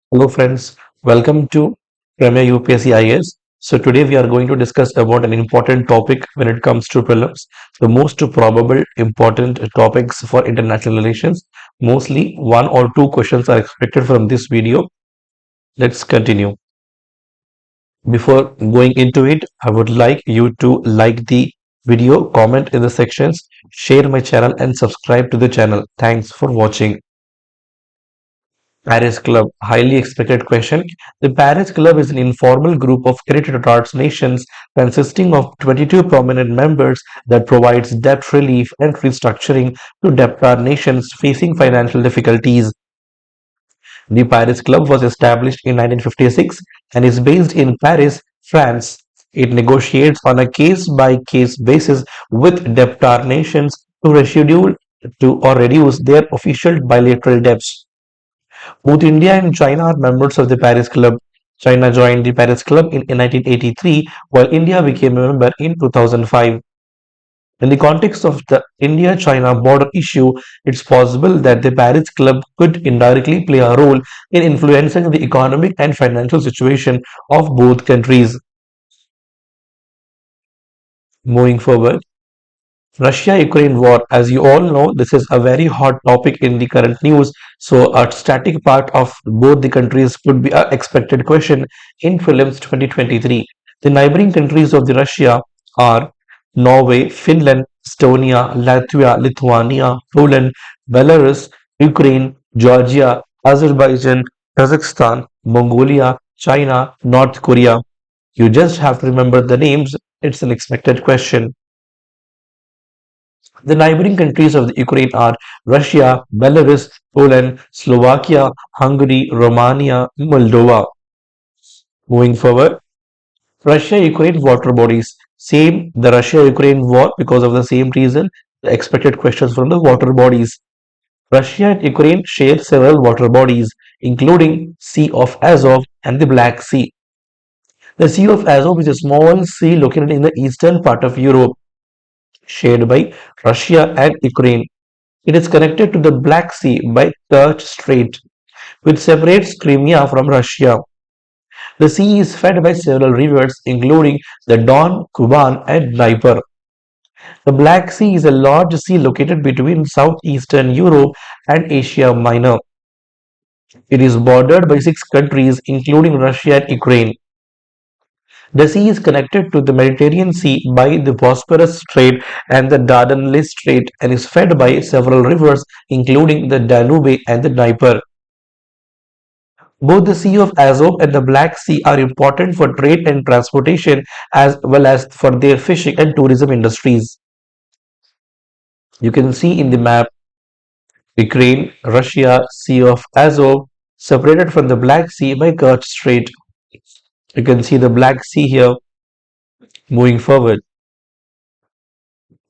Hello friends, welcome to Premier Upsc Ias. So today we are going to discuss about an important topic when it comes to prelims. The most probable important topics for international relations. Mostly one or two questions are expected from this video. Let's continue. Before going into it, I would like you to like the video, comment in the sections, share my channel and subscribe to the channel. Thanks for watching. Paris Club, highly expected question. The Paris Club is an informal group of creditor arts nations consisting of 22 prominent members that provides debt relief and restructuring to debtor nations facing financial difficulties. The Paris Club was established in 1956 and is based in Paris, France. It negotiates on a case-by-case basis with debtor nations to reduce their official bilateral debts. Both India and China are members of the Paris Club. China joined the Paris Club in 1983, while India became a member in 2005. In the context of the India-China border issue, it's possible that the Paris Club could indirectly play a role in influencing the economic and financial situation of both countries. Moving forward, Russia-Ukraine war, as you all know, this is a very hot topic in the current news. So a static part of both the countries could be an expected question in prelims 2023. The neighboring countries of the Russia are Norway, Finland, Estonia, Latvia, Lithuania, Poland, Belarus, Ukraine, Georgia, Azerbaijan, Kazakhstan, Mongolia, China, North Korea. You just have to remember the names. It's an expected question. The neighboring countries of the Ukraine are Russia, Belarus, Poland, Slovakia, Hungary, Romania, Moldova. Moving forward, Russia-Ukraine water bodies. Same, the Russia-Ukraine war because of the same reason. The expected questions from the water bodies. Russia and Ukraine share several water bodies, including Sea of Azov and the Black Sea. The Sea of Azov is a small sea located in the eastern part of Europe, shared by Russia and Ukraine. It is connected to the Black Sea by Kerch Strait, which separates Crimea from Russia. The sea is fed by several rivers, including the Don, Kuban, and Dnieper. The Black Sea is a large sea located between southeastern Europe and Asia Minor. It is bordered by six countries, including Russia and Ukraine. The sea is connected to the Mediterranean Sea by the Bosporus Strait and the Dardanelles Strait and is fed by several rivers, including the Danube and the Dnieper. Both the Sea of Azov and the Black Sea are important for trade and transportation as well as for their fishing and tourism industries. You can see in the map Ukraine, Russia, Sea of Azov, separated from the Black Sea by Kerch Strait. You can see the Black Sea here. Moving forward,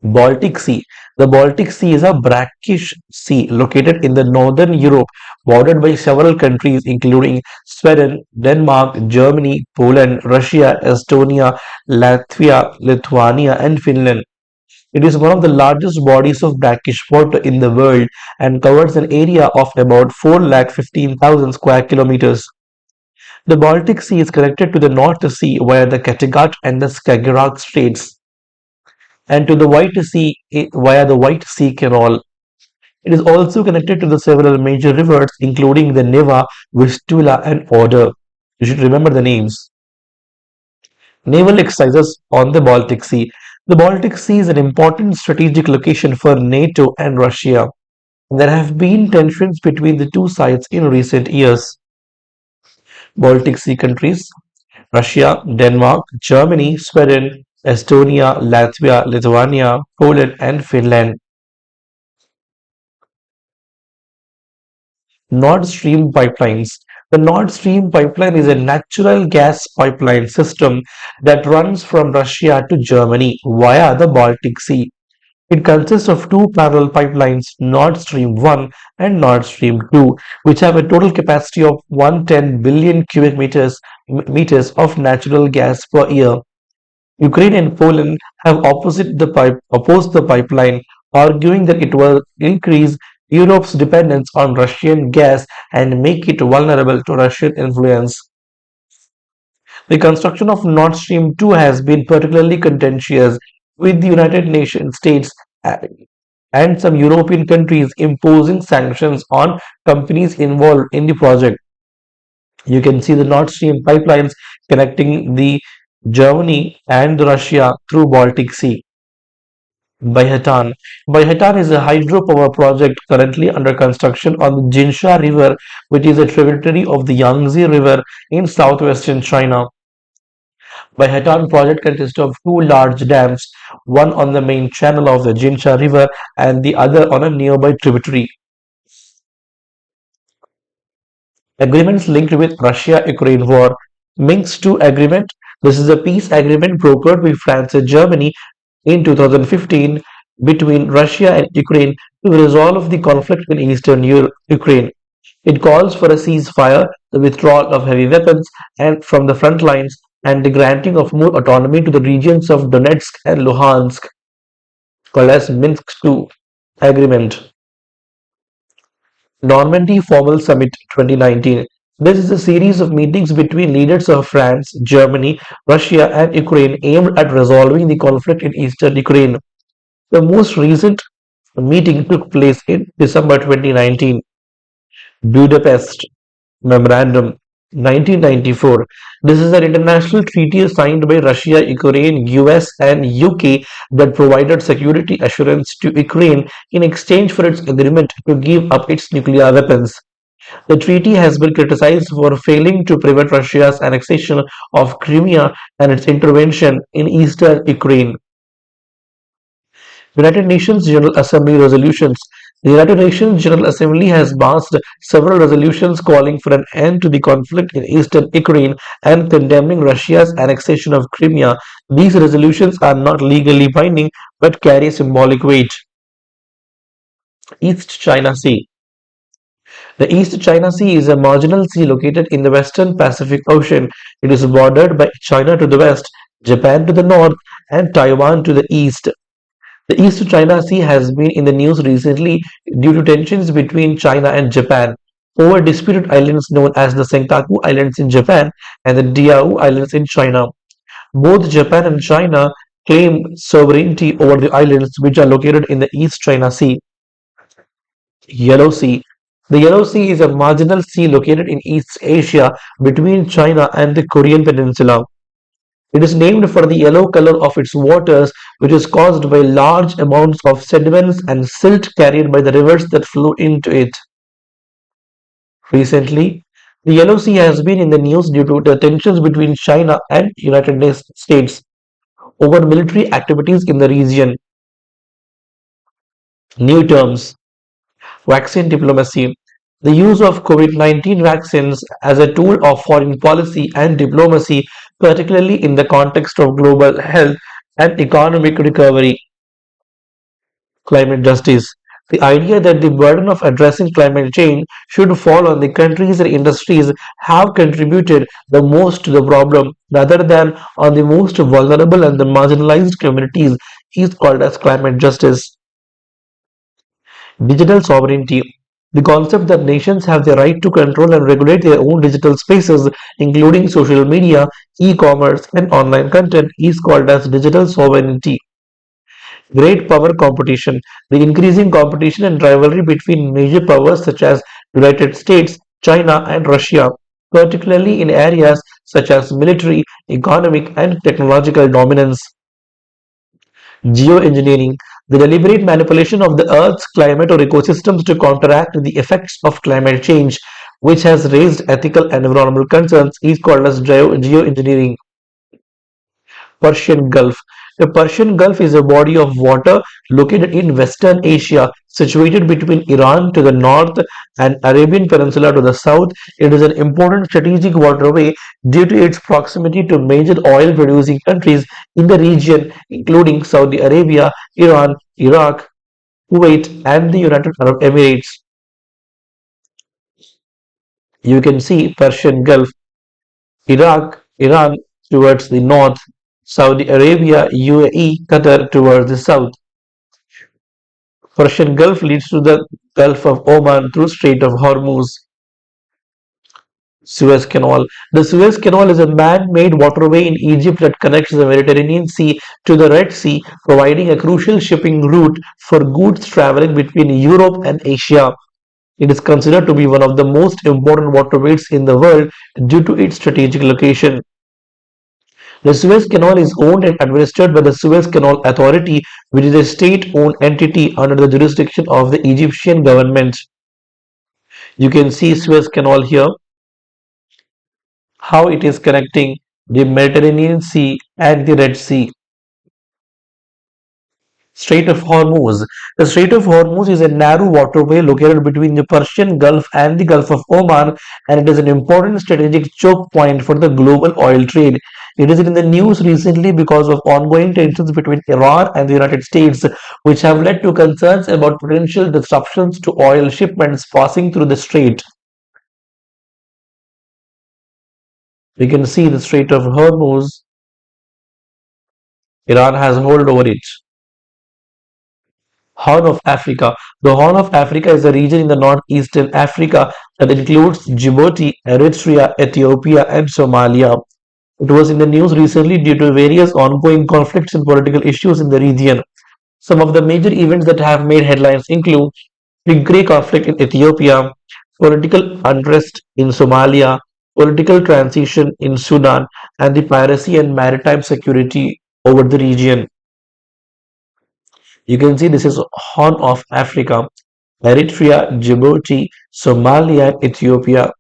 Baltic Sea. The Baltic Sea is a brackish sea located in the northern Europe, bordered by several countries including Sweden, Denmark, Germany, Poland, Russia, Estonia, Latvia, Lithuania, and Finland. It is one of the largest bodies of brackish water in the world and covers an area of about 4,15,000 square kilometers. The Baltic Sea is connected to the North Sea via the Kattegat and the Skagerrak Straits, and to the White Sea via the White Sea Canal. It is also connected to the several major rivers, including the Neva, Vistula, and Oder. You should remember the names. Naval exercises on the Baltic Sea. The Baltic Sea is an important strategic location for NATO and Russia. There have been tensions between the two sides in recent years. Baltic Sea countries: Russia, Denmark, Germany, Sweden, Estonia, Latvia, Lithuania, Poland, and Finland. Nord Stream pipelines. The Nord Stream pipeline is a natural gas pipeline system that runs from Russia to Germany via the Baltic Sea. It consists of two parallel pipelines, Nord Stream 1 and Nord Stream 2, which have a total capacity of 110 billion cubic meters of natural gas per year. Ukraine and Poland have opposed the pipeline, arguing that it will increase Europe's dependence on Russian gas and make it vulnerable to Russian influence. The construction of Nord Stream 2 has been particularly contentious, with the United Nations states and some European countries imposing sanctions on companies involved in the project. You can see the Nord Stream pipelines connecting the Germany and Russia through Baltic Sea. Bayhatan. Bayhatan is a hydropower project currently under construction on the Jinsha River, which is a tributary of the Yangtze River in southwestern China. Bayhatan project consists of two large dams, one on the main channel of the Jinsha River and the other on a nearby tributary. Agreements linked with Russia-Ukraine war. Minsk II agreement. This is a peace agreement brokered with France and Germany in 2015 between Russia and Ukraine to resolve the conflict in eastern Ukraine. It calls for a ceasefire, the withdrawal of heavy weapons and from the front lines, and the granting of more autonomy to the regions of Donetsk and Luhansk, called as Minsk II Agreement. Normandy Formal Summit 2019. This is a series of meetings between leaders of France, Germany, Russia, and Ukraine aimed at resolving the conflict in eastern Ukraine. The most recent meeting took place in December 2019. Budapest Memorandum 1994. This is an international treaty signed by Russia, Ukraine, US, and UK that provided security assurance to Ukraine in exchange for its agreement to give up its nuclear weapons. The treaty has been criticized for failing to prevent Russia's annexation of Crimea and its intervention in eastern Ukraine. United Nations General Assembly resolutions. The United Nations General Assembly has passed several resolutions calling for an end to the conflict in eastern Ukraine and condemning Russia's annexation of Crimea. These resolutions are not legally binding but carry symbolic weight. East China Sea. The East China Sea is a marginal sea located in the western Pacific Ocean. It is bordered by China to the west, Japan to the north, and Taiwan to the east. The East China Sea has been in the news recently due to tensions between China and Japan over disputed islands known as the Senkaku Islands in Japan and the Diaoyu Islands in China. Both Japan and China claim sovereignty over the islands which are located in the East China Sea. Yellow Sea. The Yellow Sea is a marginal sea located in East Asia between China and the Korean Peninsula. It is named for the yellow color of its waters, which is caused by large amounts of sediments and silt carried by the rivers that flow into it. Recently, the Yellow Sea has been in the news due to the tensions between China and United States over military activities in the region. New terms. Vaccine diplomacy. The use of COVID-19 vaccines as a tool of foreign policy and diplomacy, particularly in the context of global health and economic recovery. Climate justice. The idea that the burden of addressing climate change should fall on the countries and industries have contributed the most to the problem rather than on the most vulnerable and the marginalized communities is called as climate justice. Digital sovereignty. The concept that nations have the right to control and regulate their own digital spaces, including social media, e-commerce, and online content, is called as digital sovereignty. Great power competition. The increasing competition and rivalry between major powers such as United States, China, and Russia, particularly in areas such as military, economic, and technological dominance. Geoengineering, the deliberate manipulation of the Earth's climate or ecosystems to counteract the effects of climate change, which has raised ethical and environmental concerns, is called as geoengineering. Persian Gulf. The Persian Gulf is a body of water located in Western Asia, situated between Iran to the north and Arabian Peninsula to the south. It is an important strategic waterway due to its proximity to major oil producing countries in the region, including Saudi Arabia, Iran, Iraq, Kuwait, and the United Arab Emirates. You can see Persian Gulf, Iraq, Iran towards the north, Saudi Arabia, UAE, Qatar towards the south. Persian Gulf leads to the Gulf of Oman through Strait of Hormuz. Suez Canal. The Suez Canal is a man-made waterway in Egypt that connects the Mediterranean Sea to the Red Sea, providing a crucial shipping route for goods traveling between Europe and Asia. It is considered to be one of the most important waterways in the world due to its strategic location. The Suez Canal is owned and administered by the Suez Canal Authority, which is a state-owned entity under the jurisdiction of the Egyptian government. You can see Suez Canal here, how it is connecting the Mediterranean Sea and the Red Sea. Strait of Hormuz. The Strait of Hormuz is a narrow waterway located between the Persian Gulf and the Gulf of Oman, and it is an important strategic choke point for the global oil trade. It is in the news recently because of ongoing tensions between Iran and the United States, which have led to concerns about potential disruptions to oil shipments passing through the strait. We can see the Strait of Hormuz. Iran has hold over it. Horn of Africa. The Horn of Africa is a region in the northeastern Africa that includes Djibouti, Eritrea, Ethiopia, and Somalia. It was in the news recently due to various ongoing conflicts and political issues in the region. Some of the major events that have made headlines include Tigray conflict in Ethiopia, political unrest in Somalia, political transition in Sudan, and the piracy and maritime security over the region. You can see this is Horn of Africa, Eritrea, Djibouti, Somalia, and Ethiopia.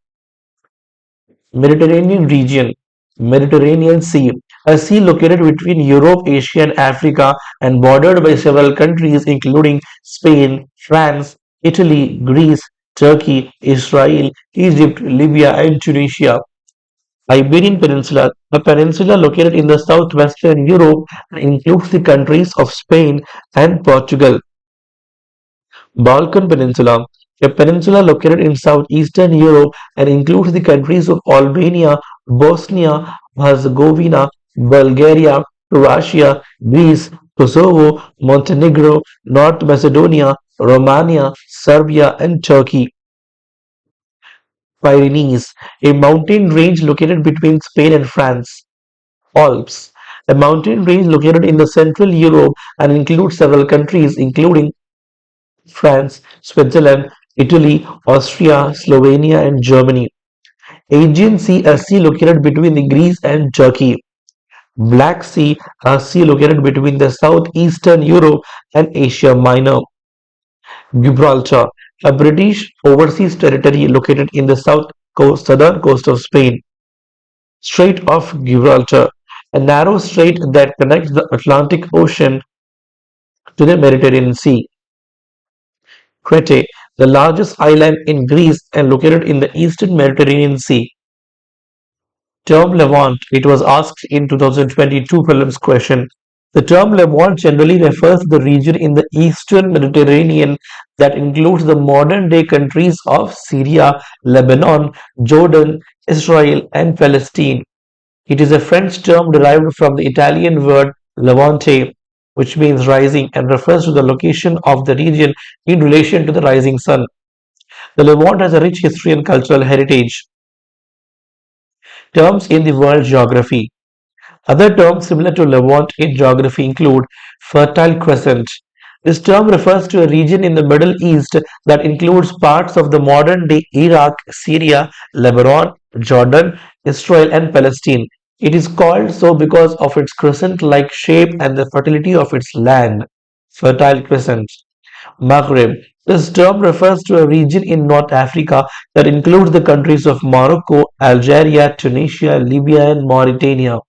Mediterranean region, Mediterranean Sea, a sea located between Europe, Asia, and Africa, and bordered by several countries including Spain, France, Italy, Greece, Turkey, Israel, Egypt, Libya, and Tunisia. Iberian Peninsula, a peninsula located in the southwestern Europe and includes the countries of Spain and Portugal. Balkan Peninsula, a peninsula located in southeastern Europe and includes the countries of Albania, Bosnia Herzegovina, Bulgaria, Croatia, Greece, Kosovo, Montenegro, North Macedonia, Romania, Serbia, and Turkey. Pyrenees, a mountain range located between Spain and France. Alps, a mountain range located in the central Europe and includes several countries including France, Switzerland, Italy, Austria, Slovenia, and Germany. Aegean Sea, a sea located between the Greece and Turkey. Black Sea, a sea located between the southeastern Europe and Asia Minor. Gibraltar, a British overseas territory located in the southern coast of Spain. Strait of Gibraltar, a narrow strait that connects the Atlantic Ocean to the Mediterranean Sea. Crete, the largest island in Greece and located in the eastern Mediterranean Sea. Term Levant, it was asked in 2022 Prelims question. The term Levant generally refers to the region in the eastern Mediterranean that includes the modern-day countries of Syria, Lebanon, Jordan, Israel, and Palestine. It is a French term derived from the Italian word "levante", which means rising and refers to the location of the region in relation to the rising sun. The Levant has a rich history and cultural heritage. Terms in the world geography. Other terms similar to Levant in geography include Fertile Crescent. This term refers to a region in the Middle East that includes parts of the modern-day Iraq, Syria, Lebanon, Jordan, Israel, and Palestine. It is called so because of its crescent-like shape and the fertility of its land. Fertile Crescent. Maghreb. This term refers to a region in North Africa that includes the countries of Morocco, Algeria, Tunisia, Libya, and Mauritania.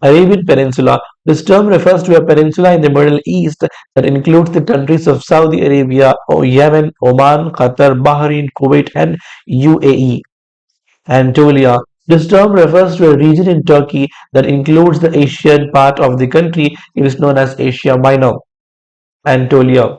Arabian Peninsula. This term refers to a peninsula in the Middle East that includes the countries of Saudi Arabia, Yemen, Oman, Qatar, Bahrain, Kuwait, and UAE. Anatolia. This term refers to a region in Turkey that includes the Asian part of the country. It is known as Asia Minor. Anatolia.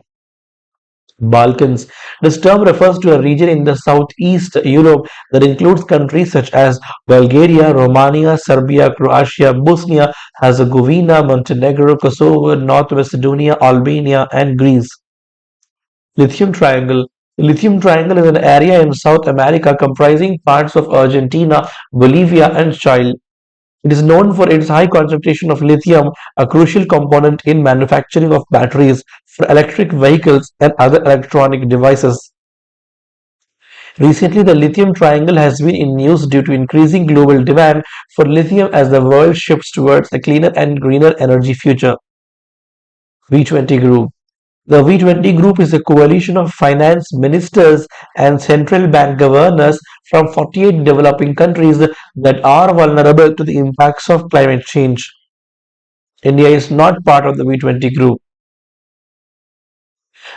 Balkans. This term refers to a region in the southeast Europe that includes countries such as Bulgaria, Romania, Serbia, Croatia, Bosnia, Herzegovina, Montenegro, Kosovo, North Macedonia, Albania, and Greece. Lithium Triangle. The Lithium Triangle is an area in South America comprising parts of Argentina, Bolivia, and Chile. It is known for its high concentration of lithium, a crucial component in manufacturing of batteries for electric vehicles and other electronic devices. Recently, the lithium triangle has been in news due to increasing global demand for lithium as the world shifts towards a cleaner and greener energy future. V20 Group. The V20 Group is a coalition of finance ministers and central bank governors from 48 developing countries that are vulnerable to the impacts of climate change. India is not part of the V20 Group.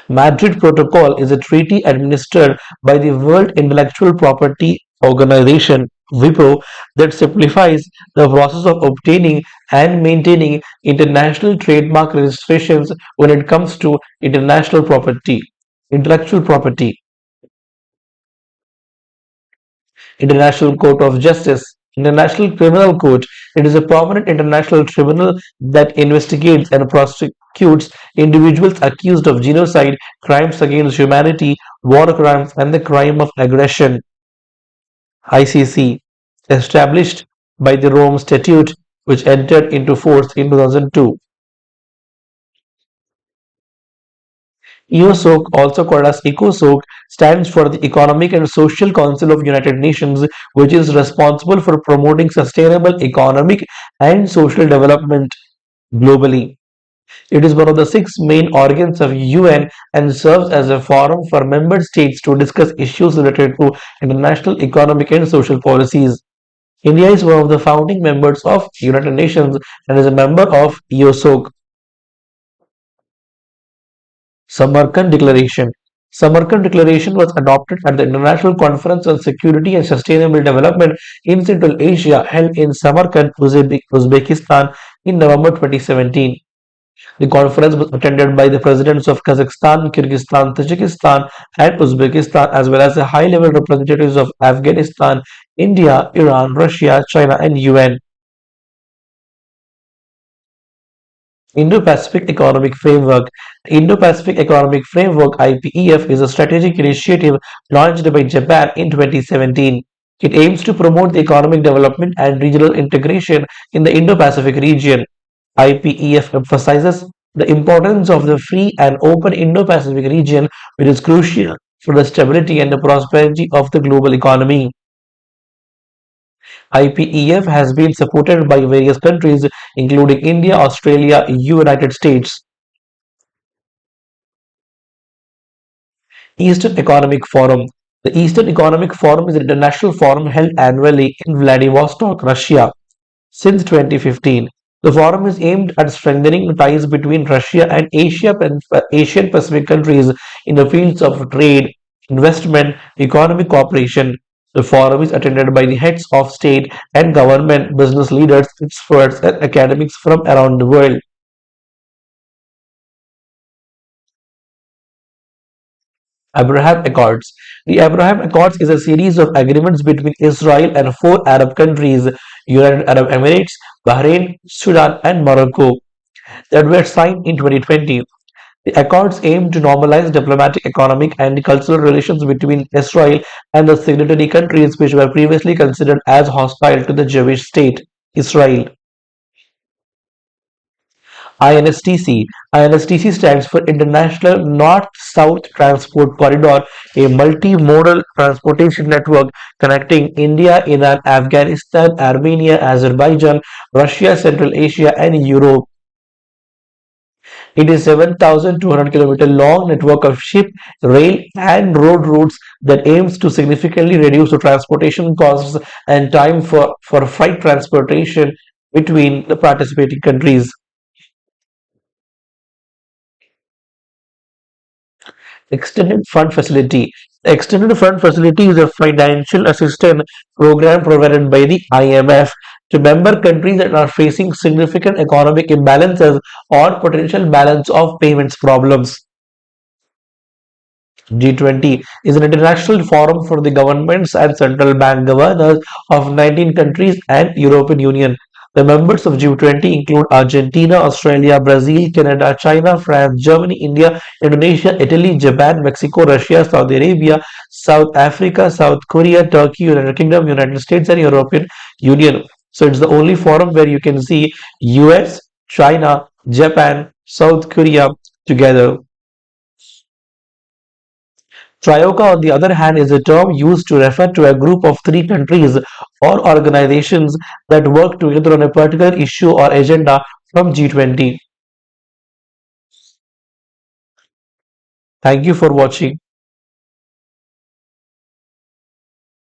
Madrid Protocol is a treaty administered by the World Intellectual Property Organization (WIPO) that simplifies the process of obtaining and maintaining international trademark registrations when it comes to intellectual property. International Court of Justice, International Criminal Court. It is a permanent international tribunal that investigates and prosecutes individuals accused of genocide, crimes against humanity, war crimes, and the crime of aggression. ICC, established by the Rome Statute, which entered into force in 2002. EOSOC, also called as ECOSOC, stands for the Economic and Social Council of United Nations, which is responsible for promoting sustainable economic and social development globally. It is one of the six main organs of UN and serves as a forum for member states to discuss issues related to international economic and social policies. India is one of the founding members of United Nations and is a member of EOSOC. Samarkand Declaration. Samarkand Declaration was adopted at the International Conference on Security and Sustainable Development in Central Asia held in Samarkand, Uzbekistan in November 2017. The conference was attended by the presidents of Kazakhstan, Kyrgyzstan, Tajikistan, and Uzbekistan, as well as the high-level representatives of Afghanistan, India, Iran, Russia, China, and UN. Indo-Pacific Economic Framework. The Indo-Pacific Economic Framework (IPEF) is a strategic initiative launched by Japan in 2017. It aims to promote the economic development and regional integration in the Indo-Pacific region. IPEF emphasizes the importance of the free and open Indo-Pacific region, which is crucial for the stability and the prosperity of the global economy. IPEF has been supported by various countries, including India, Australia, United States. Eastern Economic Forum. The Eastern Economic Forum is an international forum held annually in Vladivostok, Russia. Since 2015, the forum is aimed at strengthening ties between Russia and Asian Pacific countries in the fields of trade, investment, economic cooperation. The forum is attended by the heads of state and government, business leaders, experts, and academics from around the world. Abraham Accords. The Abraham Accords is a series of agreements between Israel and four Arab countries, United Arab Emirates, Bahrain, Sudan, and Morocco, that were signed in 2020. The accords aim to normalize diplomatic, economic, and cultural relations between Israel and the signatory countries which were previously considered as hostile to the Jewish state, Israel. INSTC. INSTC stands for International North-South Transport Corridor, a multimodal transportation network connecting India, Iran, Afghanistan, Armenia, Azerbaijan, Russia, Central Asia, and Europe. It is 7,200 km long network of ship, rail, and road routes that aims to significantly reduce the transportation costs and time for freight transportation between the participating countries. Extended Fund Facility. The Extended Fund Facility is a financial assistance program provided by the IMF to member countries that are facing significant economic imbalances or potential balance of payments problems. G20 is an international forum for the governments and central bank governors of 19 countries and European Union. The members of G20 include Argentina, Australia, Brazil, Canada, China, France, Germany, India, Indonesia, Italy, Japan, Mexico, Russia, Saudi Arabia, South Africa, South Korea, Turkey, United Kingdom, United States, and European Union. So it's the only forum where you can see US, China, Japan, South Korea together. Trioca, on the other hand, is a term used to refer to a group of three countries or organizations that work together on a particular issue or agenda from G20. Thank you for watching.